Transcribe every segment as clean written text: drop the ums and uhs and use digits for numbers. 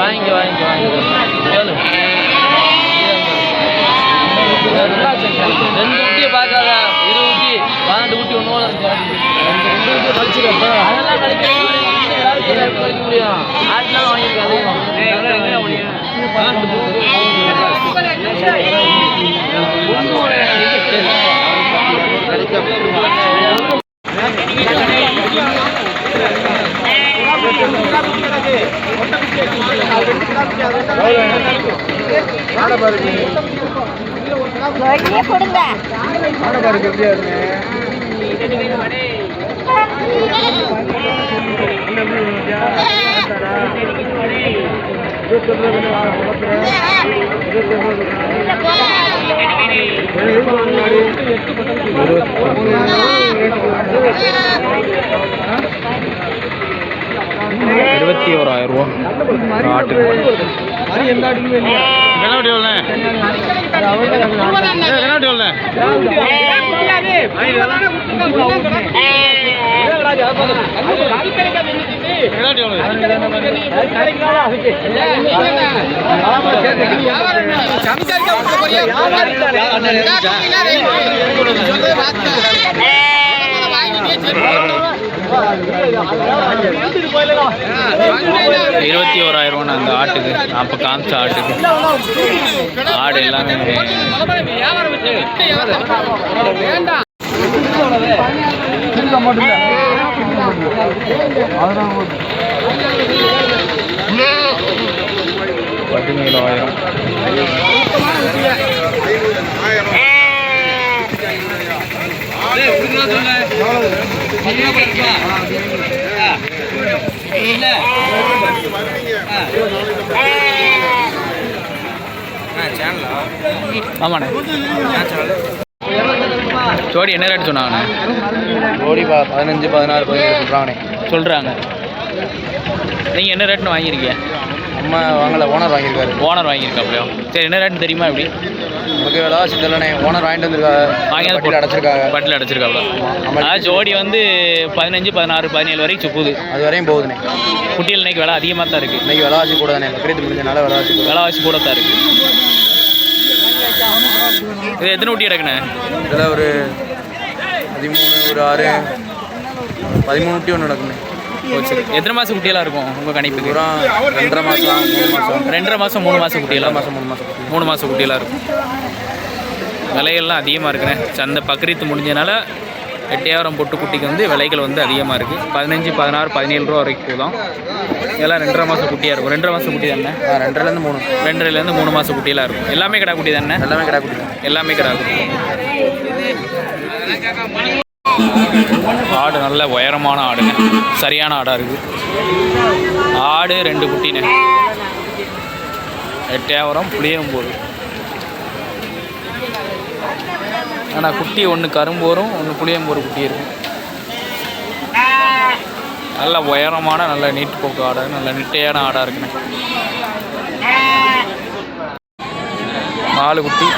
வாங்கி கேளு. 2 குட்டியை பார்க்காத, 20 குட்டி 12 குட்டி ஒன்று அதெல்லாம் கிடைக்க முடியும். ஆட்லாம் வாங்கியிருக்காது. கொடுங்க. 21,000 ரூபா ஆட்டுக்கு. $21,000 அந்த ஆட்டுக்கு. அப்ப காமிச்ச ஆட்டுக்கு ஆடு எல்லாமே 17,000. ஆமாண்ணே. ஜோடி என்ன ரேட் சொன்னாங்கண்ணே? ஜோடி 15, 16, 17 சொல்கிறாங்க. நீங்கள் என்ன ரேட்னு வாங்கியிருக்கீங்க? நம்ம வாங்கலை, ஓனர் வாங்கியிருக்காரு. ஓனர் வாங்கியிருக்காப்லையோ? சரி, என்ன ரேட்னு தெரியுமா? எப்படி நமக்கு விளாசி தெரியலண்ணே. ஓனர் வாங்கிட்டு வந்துருக்காங்க, பட்டியில் அடைச்சிருக்காங்க. பட்டியில் அடைச்சிருக்காப்ல. அதாவது ஜோடி வந்து 15, 16, 17 வரைக்கும் சுப்புது. அது வரையும் போகுதுண்ணே. குட்டியில் இன்னைக்கு விலை அதிகமாக தான் இருக்குது. இன்னைக்கு விளாசி கூட தானே, பக்கத்து முடிஞ்சனால விளாசி கூட தான் இருக்குது. இது எத்தனை குட்டி கிடக்குண்ணே? இதில் ஒரு 13, ஒரு 6, 13 குட்டி ஒன்று நடக்குண்ணே. சரி, எத்தனை மாதம் குட்டியெல்லாம் இருக்கும் உங்கள் கணிப்புக்கு? 2.5 மாதம், 3 மாதம். 2.5 மாதம், 3 மாதம் குட்டியெல்லாம். 3 மாதம் குட்டியெல்லாம் இருக்கும். விலைகள்லாம் அதிகமாக இருக்குண்ணே. சந்தை பக்ரீத்து முடிஞ்சனால 8,000 பொட்டு குட்டிக்கு வந்து விலைகள் வந்து அதிகமாக இருக்குது. 15, 16, 17 ரூபா வரைக்கும் போதும். இதெல்லாம் 2.5 மாதம் குட்டியாக இருக்கும். 2.5 மாதம் குட்டி தானே? 2.5லேருந்து 3. 2.5லேருந்து 3 மாதம் குட்டியெல்லாம் இருக்கும். எல்லாமே கிடா குட்டி தானே? எல்லாமே கிடா குட்டி. எல்லாமே கிடா குட்டி. ஆடு நல்ல உயரமான ஆடுங்க. சரியான ஆடாக இருக்குது. ஆடு 2 குட்டினே. 8,000 புளியும் போகுது. ஆனால் குட்டி ஒன்று கரும்போரும், ஒன்று புளியம்போர் குட்டி இருக்கும். நல்ல உயரமான நல்ல நீட்டு போக்கு ஆடை, நல்ல நிட்டையான ஆடாக இருக்குண்ணே. 4 குட்டி.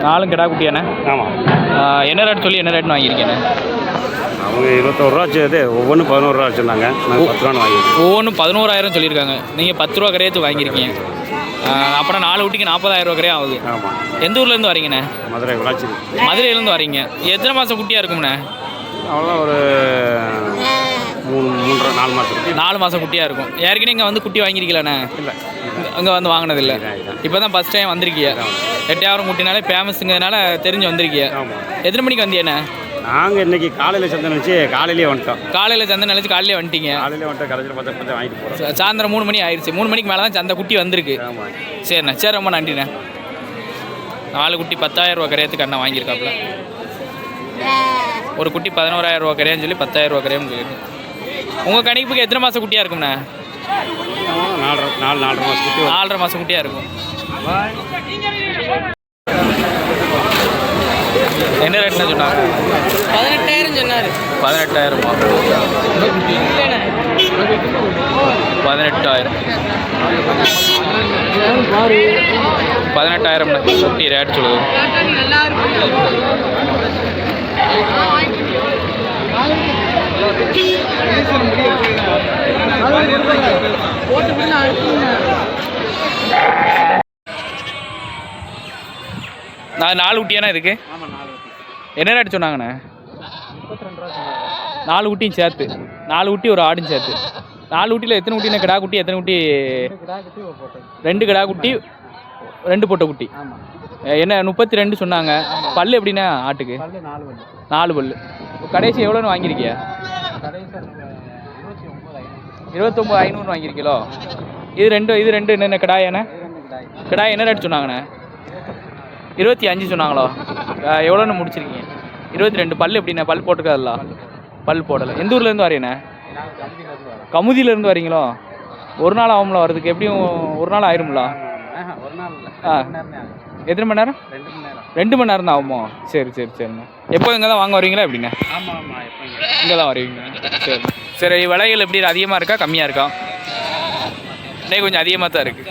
நாலும் கிடா குட்டியாண்ணே? ஆமாம். என்ன ரேட் சொல்லி என்ன ரேட்னு வாங்கியிருக்கேண்ணே? அவங்க 21 ரூபா வச்சது, ஒவ்வொன்றும் 11 ரூபா வச்சுருந்தாங்க. நாங்கள் 10 ரூபான்னு வாங்கியிருக்கோம். ஒவ்வொன்றும் 11,000 சொல்லியிருக்காங்க. நீங்கள் 10 ரூபா கரையத்து வாங்கியிருக்கீங்க. அப்புறம் 4 குட்டிக்கு 40,000 ரூபா கரையும் ஆகுது. ஆமாம். எந்த ஊர்லேருந்து வரீங்கண்ணே? மதுரை விளாச்சி. மதுரையிலேருந்து வரீங்க. எத்தனை மாதம் குட்டியாக இருக்கும்ண்ணே? அவ்வளோ ஒரு 3, 4 மாதம். 4 மாதம் குட்டியாக இருக்கும். ஏற்கனவே இங்கே வந்து குட்டி வாங்கியிருக்கீங்களாண்ணே? இல்லை, அங்கே வந்து வாங்கினதில்லை. இப்போ தான் ஃபஸ்ட் டைம் வந்திருக்கீங்க. 8,000 குட்டினாலே ஃபேமஸுங்கிறதுனால தெரிஞ்சு வந்திருக்கீங்க. ஆமாம். எத்தனை மணிக்கு வந்தீங்கண்ணே? நாங்கள் இன்றைக்கி காலையில் சந்தை நினச்சி காலையிலேயே வந்துட்டோம். காலையில் சந்தை நினச்சி காலையிலே வந்துட்டீங்க? காலையிலே வந்துட்டோம். கடைசியில் 10 வாங்கிட்டு போகிறோம். சாயந்தரம் 3 மணி ஆயிடுச்சு. 3 மணிக்கு மேலே தான் சந்தை குட்டி வந்திருக்கு. ஆமாம். சரிண்ணே, சரி, ரொம்ப நன்றிண்ணே. 4 குட்டி 10,000 ரூபா கரையத்துக்கு அண்ணா வாங்கியிருக்காப்புல. ஒரு குட்டி 11,000 ரூபா கரையான்னு சொல்லி 10,000 ரூபா கரையான்னு சொல்லியிருக்கு. உங்கள் கணிப்புக்கு எத்தனை மாதம் குட்டியாக இருக்கும்ண்ணே? 4.5 மாதம் குட்டி. 4.5 மாதம் குட்டியாக இருக்கும். என்ன ரேட்னா சொன்னாங்க? 18,000 சொன்னார். 18,000மா? 18,000. 18,000 குட்டி ரேட் சொல்லுது. நான் 4 குட்டியாண்ணா இதுக்கு? என்ன ரேட் சொன்னாங்கண்ணே? 4 குட்டியும் சேர்த்து, 4 குட்டி ஒரு ஆடும் சேர்த்து. 4 குட்டியில் எத்தனை குட்டினா கிடா குட்டி, எத்தனை குட்டி? 2 கிடா குட்டி 2 பொட்டை குட்டி. என்ன 32 சொன்னாங்க. பல்லு எப்படின்னா ஆட்டுக்கு? 4 பல்லு. கடைசி எவ்வளோன்னு வாங்கியிருக்கியா? 29,500 வாங்கியிருக்கீங்களோ? இது ரெண்டு என்னென்ன கிடாயாண்ணே? கிடாய் என்ன ரேட் சொன்னாங்கண்ணே? 25 சொன்னாங்களோ? எவ்வளோன்னு முடிச்சிருக்கீங்க? 22. பல் எப்படிண்ணே? பல் போட்டுக்காதுல்ல? பல் போடலை. எந்த ஊர்லேருந்து வரீங்கண்ணே? கமுதியிலேருந்து வரீங்களோ? ஒரு நாள் ஆகும்ல வரதுக்கு? எப்படியும் ஒரு நாள் ஆயிரும்ல? எத்தனை மணி நேரம்? 2 மணி நேரம் தான் ஆகுமோ? சரி சரிண்ணே. எப்போ இங்கே தான் வாங்க வரீங்களா எப்படிண்ணே? இங்கே தான் வருவீங்க. சரி விலைகள் எப்படி அதிகமாக இருக்கா கம்மியாக இருக்கா? இன்னைக்கு கொஞ்சம் அதிகமாக தான் இருக்குது.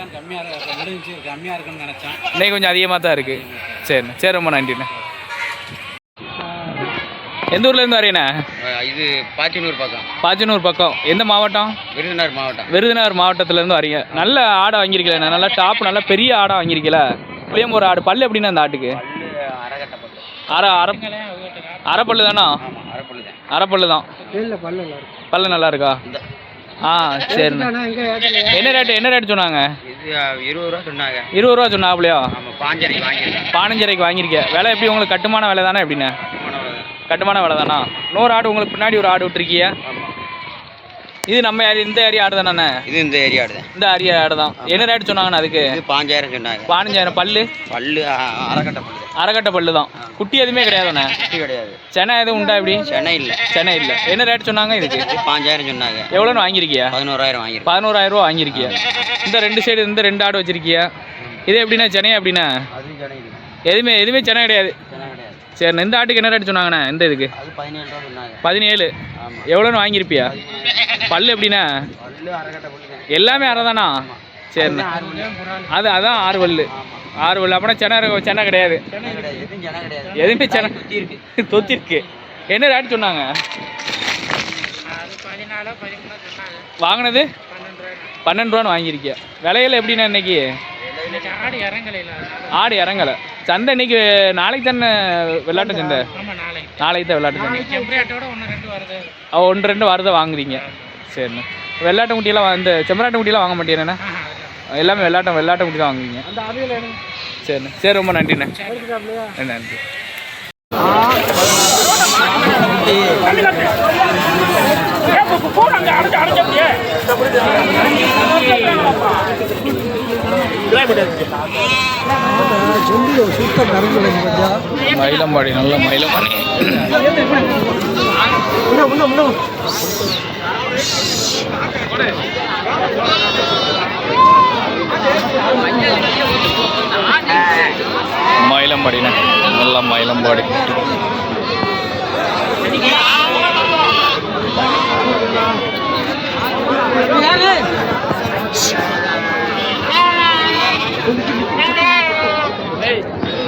இன்னைக்கு கொஞ்சம் அதிகமாக தான் இருக்குது. சரி ரொம்ப நன்றிண்ணே. எந்த ஊர்லேருந்து வரீங்கண்ணே? இது பாச்சனூர் பக்கம். எந்த மாவட்டம்? விருதுநகர் மாவட்டத்துலேருந்து வரீங்க. நல்ல ஆடை வாங்கியிருக்கல, நல்லா டாப், நல்லா பெரிய ஆடை வாங்கியிருக்கல. புளியம்பூர் ஆடு. பல்லு எப்படின்னா அந்த ஆட்டுக்கு? அரைப்பல்லு தானா? அரைப்பல்லு தான். பல்லு நல்லா இருக்கா? சரிண்ணே. என்ன ரேட் சொன்னாங்க? 20 ரூபா சொன்னாங்க. 20 ரூபா சொன்னாப்லையா? 15,000 வாங்கியிருக்கேன். விலை எப்படி உங்களுக்கு? கட்டுமான விலை தானே எப்படிண்ணே? கட்டுமான விலை தானா? இன்னொரு ஆடு உங்களுக்கு பின்னாடி ஒரு ஆடு விட்டுருக்கிய? இது நம்ம இந்த ஏரியா ஆடு தானே? இது இந்த ஏரியா ஆடு தான். இந்த ஏரியா ஆடு தான். என்ன ரேட் சொன்னாங்கண்ணா அதுக்கு? 15,000 சொன்னாங்க. 15,000. பல்லு அரைக்கட்டை பல்லு தான். குட்டி எதுவுமே கிடையாதுண்ணே? குட்டி கிடையாது. சென்னை எதுவும் உண்டா? எப்படி? சென்னை இல்லை. என்ன ரேட் சொன்னாங்க இதுக்கு? 15,000 சொன்னாங்க. எவ்வளோன்னு வாங்கியிருக்கியா? 11,000 வாங்கியிருக்கேன். 11,000 ரூபா வாங்கியிருக்கியா? இந்த 2 சைடு இந்த 2 ஆடு வச்சிருக்கியா? இது எப்படின்னா சென்னை எப்படின்னா? எதுவுமே சென்னை கிடையாது. சரிண்ணே. இந்த ஆட்டுக்கு என்ன ரேட் சொன்னாங்கண்ணே? இந்த இதுக்கு 17. எவ்வளோன்னு வாங்கியிருப்பியா? பல்லு எப்படின்னா? எல்லாமே அரை தானா? சரிண்ணே. அதான் 6 பல்லு. அப்படின்னா சென்னை கிடையாது. எதுவுமே சென்னை தொத்தி இருக்கு. என்ன ரேட் சொன்னாங்க? வாங்கினது 12 ரூபான்னு வாங்கியிருக்கியா? விலையில எப்படின்னா இன்னைக்கு? ஆடு இறங்கலை. சந்தை இன்னைக்கு நாளைக்கு தானே வெள்ளாட்டு சந்தை? நாளைக்கு தான் வெள்ளாட்டு சந்தை. 1-2 வரதை வாங்குறீங்க. சரிண்ணே. வெள்ளாட்டு குட்டியெல்லாம் இந்த செம்மராட்டு குட்டியெல்லாம் வாங்க மாட்டேங்கண்ணே? எல்லாமே வெள்ளாட்டு குட்டி தான் வாங்குவீங்க. சரிண்ணே. சரி ரொம்ப நன்றிண்ணே. நன்றி. மயிலம்பாடி. நல்ல மயிலம்பாடி. மயிலம்பாடிண்ணே. நல்ல மயிலம்பாடி.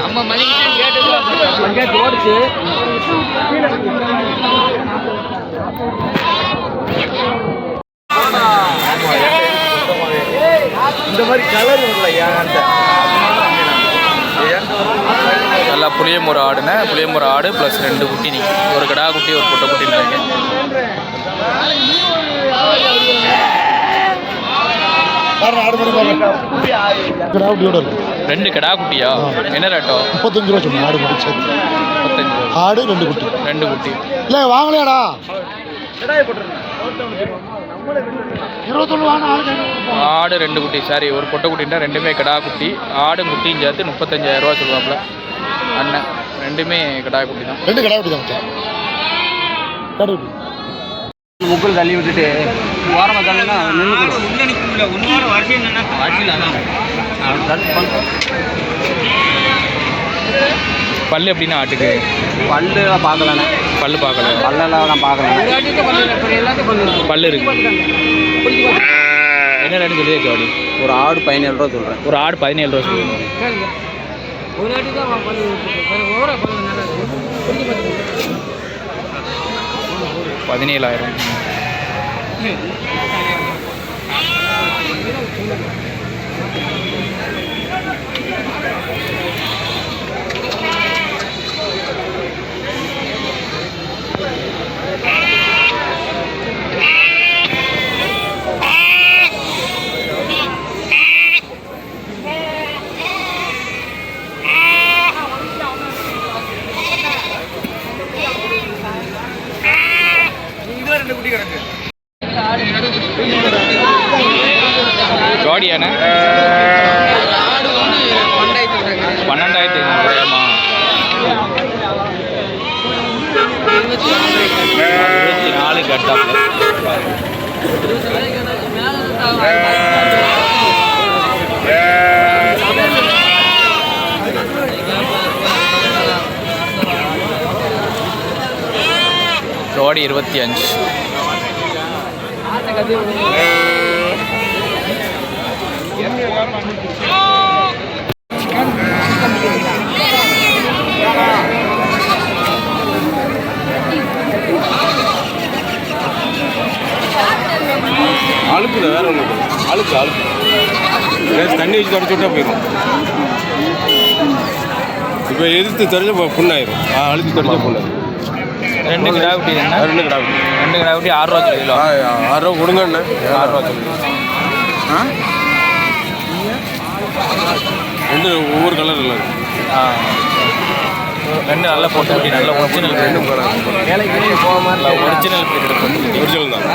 நம்ம மணிக்கு ஓடிச்சு. இந்த மாதிரி கலர் நல்லா புளியம்பூர் ஆடுண்ணே. புளியம்பூர் ஆடு ப்ளஸ் 2 குட்டி. நீங்கள் ஒரு கடா குட்டி ஒரு பொட்டை குட்டி இல்லைங்க. 2 கடா குட்டியா? என்ன ரேட்டோ? 35 ரூபா சொன்னேன். ஆடு குட்டி 35. ஆடு 2 குட்டி. 2 குட்டி இல்லை வாங்கலையாடா? 21 வாங்க. ஆடு 2 குட்டி. சாரி, ஒரு பொட்டை குட்டின்னா 2மே கடா குட்டி. ஆடு குட்டியும் சேர்த்து 35,000 ரூபா சொல்லுவாப்புல அண்ணன். 2மே கடா குட்டி தான். 2 கடா குட்டி தான். கடை குட்டி முக்கில் தள்ளி விட்டுட்டு ஓரமாக தள்ளினா நின்று வரிசையில் அதான் பல்லு எப்படின்னா ஆட்டுக்கு பல்லு பார்க்கலண்ணே. பல்லு பார்க்கல. பல்லெல்லாம் நான் பார்க்கலண்ணே. ஒரு ஆட்டுக்கு பல்லு இல்லை, அப்புறம் எல்லாத்தையும் பல்லு இருக்கு. பல்லு இருக்கு. என்ன ரேட்டுன்னு சொல்லி ஜோடி? ஒரு ஆடு 17 ரூபா சொல்கிறேன். ஒரு ஆடு 17 ரூபா சொல்லுங்க. கேளுங்க. ஒரு ஆட்டுக்கு தான் பல்லு இருக்கு. வேறு ஓவரா பல்லு நல்லா இருக்கு. குடிக்க பார்த்துக்கோங்க. 17,000. ஜோடியாண்ணே ஆடு வந்து 12,000. 12,500. 24 கட்டாப்ல. ஜோடி 25. அழுக்குல வேற ஒன்று அழுக்கு தண்ணி வச்சு தொடச்சி விட்டா போயிடும். இப்போ எதிர்த்து தெரிஞ்ச புண்ணாயிரும். அழுக்கு தெரிஞ்ச புண்ணாயிரும். 2 கிடா குட்டி என்ன? 2 கிடா குட்டி. 2 கிடா குட்டி 6 ரூபா சொல்லிடலாம். 6 ரூபா கொடுங்கண்ணே. 6 ரூபா சொல்லி. 2 ஒவ்வொரு கலர் இல்லை. 2 நல்லா போட்டு குட்டி, நல்ல ஒரிஜினல் ஒரிஜினல் ஒரிஜினல் தான்.